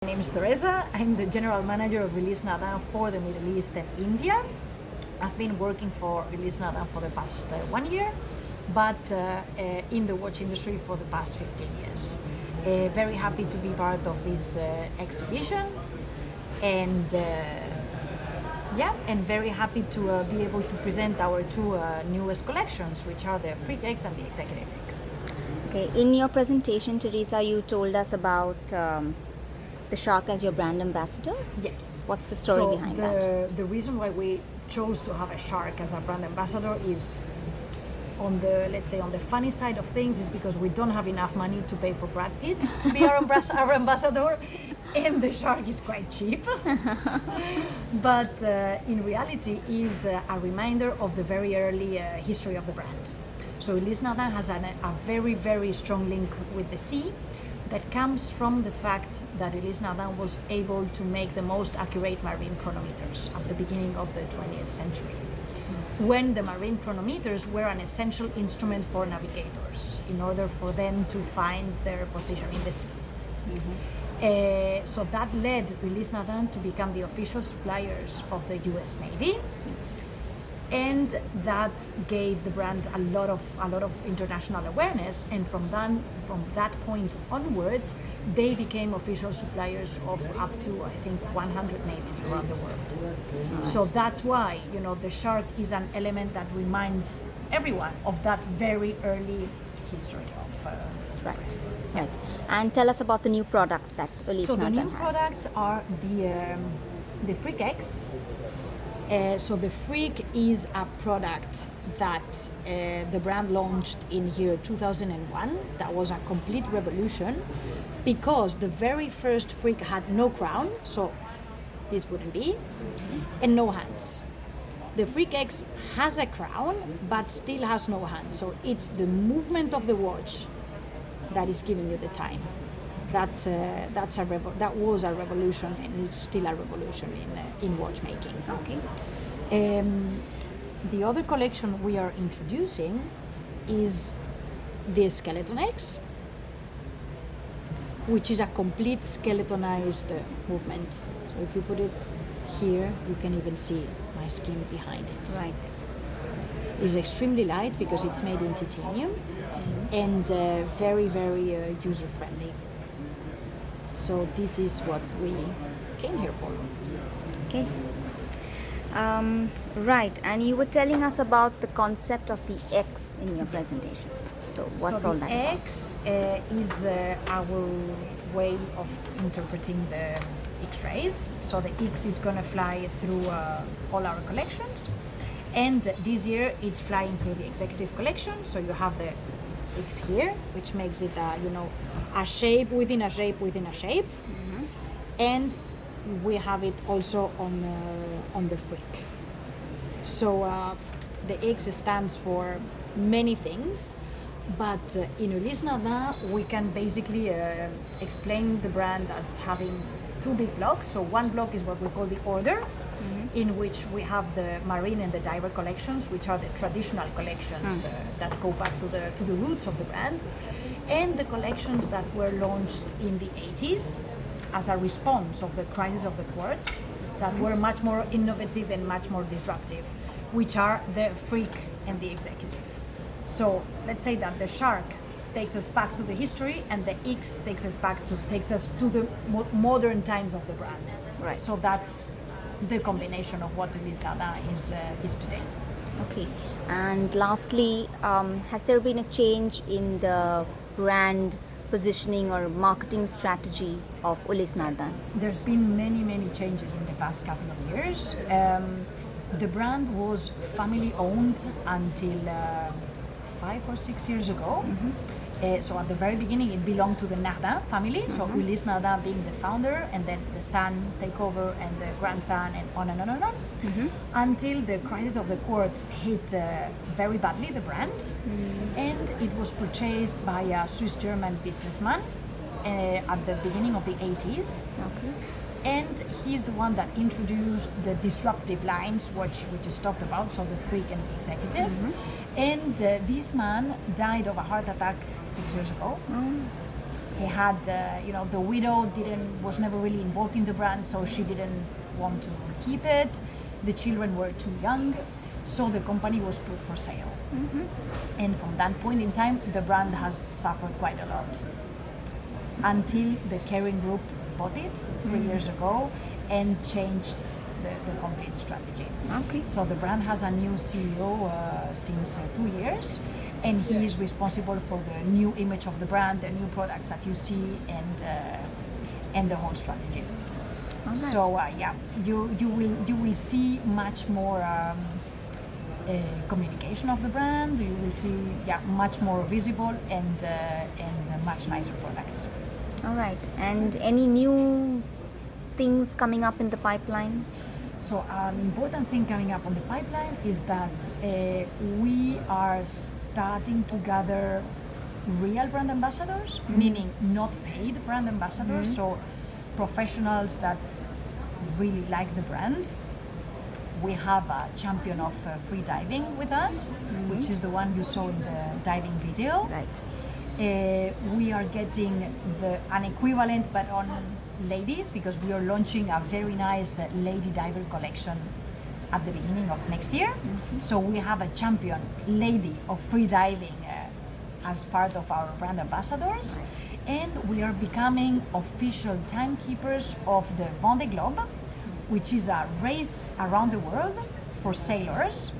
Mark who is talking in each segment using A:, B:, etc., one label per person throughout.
A: My name is Teresa. I'm the general manager of Ulysse Nardin for the Middle East and India. I've been working for Ulysse Nardin for the past 1 year, but in the watch industry for the past 15 years. Very happy to be part of this exhibition, and and very happy to be able to present our two newest collections, which are the Freak X and the Executive X.
B: Okay, in your presentation, Teresa, you told us about the shark as your brand ambassador.
A: Yes.
B: What's the story behind that?
A: The reason why we chose to have a shark as our brand ambassador is on the, let's say, on the funny side of things, is because we don't have enough money to pay for Brad Pitt to be our ambassador, and the shark is quite cheap. But in reality is a reminder of the very early history of the brand. So Ulysse Nardin has a very, very strong link with the sea that comes from the fact that Ulysse Nardin was able to make the most accurate marine chronometers at the beginning of the 20th century, when the marine chronometers were an essential instrument for navigators in order for them to find their position in the sea. So that led Ulysse Nardin to become the official suppliers of the US Navy, and that gave the brand a lot of international awareness. And from that point onwards, they became official suppliers of up to, I think, 100 navies around the world. So that's why, the shark is an element that reminds everyone of that very early history of
B: Right. And tell us about the new products that Ulysse
A: So the
B: Nardin
A: new
B: has.
A: products are the Freak X. So the Freak is a product that the brand launched in year 2001. That was a complete revolution, because the very first Freak had no crown, so this wouldn't be, and no hands. The Freak X has a crown, but still has no hands. So it's the movement of the watch that is giving you the time. That was a revolution, and it's still a revolution in watchmaking.
B: Okay.
A: The other collection we are introducing is the Skeleton X, which is a complete skeletonized movement. So if you put it here, you can even see my skin behind it.
B: Right.
A: It's extremely light because it's made in titanium, and very, very user-friendly. So this is what we came here for.
B: Okay. Right. And you were telling us about the concept of the X in your presentation. So what's all that
A: the
B: about?
A: X is our way of interpreting the X-rays. So the X is going to fly through all our collections. And this year it's flying through the executive collection. So you have the X here, which makes it a shape within a shape within a shape, and we have it also on the Freak. So the X stands for many things, but in Ulysse Nardin we can basically explain the brand as having two big blocks. So one block is what we call the order, in which we have the marine and the diver collections, which are the traditional collections that go back to the roots of the brand, and the collections that were launched in the 80s as a response of the crisis of the quartz, that were much more innovative and much more disruptive, which are the Freak and the Executive. So let's say that the shark takes us back to the history, and the X takes us to the modern times of the brand.
B: Right.
A: So that's the combination of what Ulysse Nardin is today.
B: Okay. And lastly, has there been a change in the brand positioning or marketing strategy of Ulysse Nardin?
A: There's been many changes in the past couple of years. The brand was family owned until 5 or 6 years ago. So at the very beginning it belonged to the Nardin family, so Ulysse Nardin being the founder, and then the son take over, and the grandson, and on and on and on, until the crisis of the quartz hit very badly the brand, and it was purchased by a Swiss-German businessman at the beginning of the 80s.
B: Okay.
A: And he's the one that introduced the disruptive lines, which we just talked about, so the Freak and the Executive. And this man died of a heart attack 6 years ago. He had, the widow was never really involved in the brand, so she didn't want to keep it. The children were too young, so the company was put for sale. And from that point in time, the brand has suffered quite a lot until the Garin group bought it 3 years ago and changed the complete strategy.
B: Okay.
A: So the brand has a new CEO since 2 years, and he is responsible for the new image of the brand, the new products that you see, and the whole strategy.
B: All right.
A: So you will see much more communication of the brand. You will see much more visible and much nicer products.
B: All right. And any new things coming up in the pipeline?
A: So an important thing coming up on the pipeline is that we are starting to gather real brand ambassadors, meaning not paid brand ambassadors, so professionals that really like the brand. We have a champion of free diving with us, which is the one you saw in the diving video.
B: Right.
A: We are getting an equivalent but on ladies, because we are launching a very nice lady diver collection at the beginning of next year. So we have a champion lady of free diving as part of our brand ambassadors, and we are becoming official timekeepers of the Vendée Globe, which is a race around the world for sailors,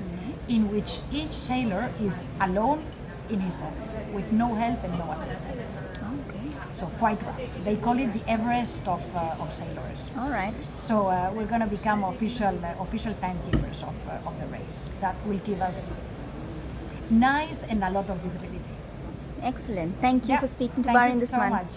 A: in which each sailor is alone in his boat with no help and no assistance.
B: Okay.
A: So quite rough. They call it the Everest of sailors.
B: All right.
A: So we're going to become official timekeepers of the race. That will give us nice and a lot of visibility.
B: Excellent. Thank you
A: Yeah.
B: for speaking to
A: Thank
B: Bahrain
A: you
B: this
A: so
B: month.
A: much.